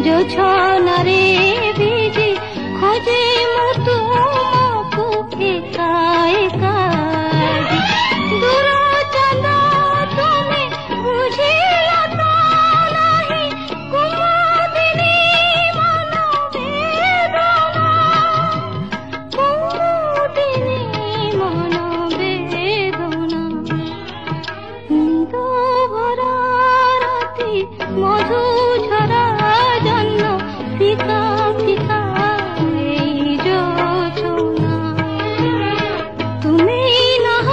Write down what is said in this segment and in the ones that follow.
जोछनारे बीजी खोजे मु तुमको एका एका दूर चंदा तुमे बुझिला तो नहीं कुमुदिनी मन वेदना कुमुदिनी मन वेदना नींद भरा राती मधु झरा जन्न फिका फिका जोछना তুমি নহ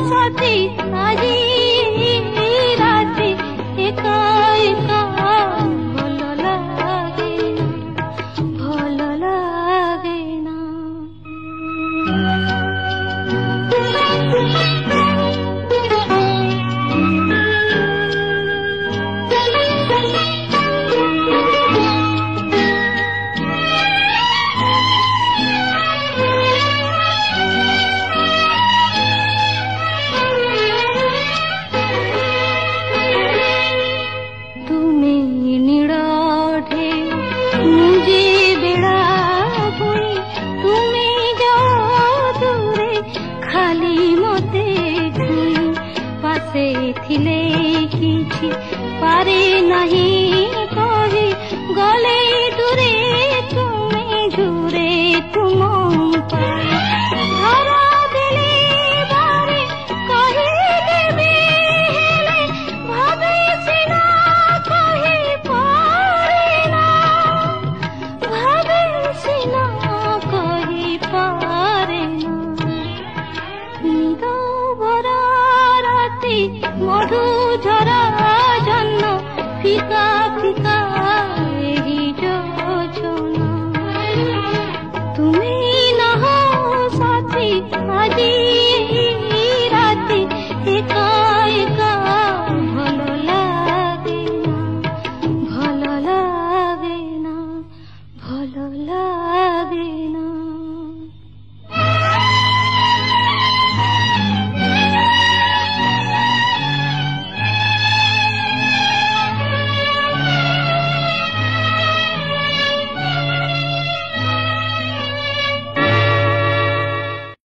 সাথী আজি রাতে একা একা ভালো লাগে না তুমি নিড়াঠে মুজে বেড়া বই তুমি যাও দূরে খালি মতে ছুঁই পাশে থিলে কিছু পারে নাহি কহি গলে দূরে তুমি ঝুরে তুম পাই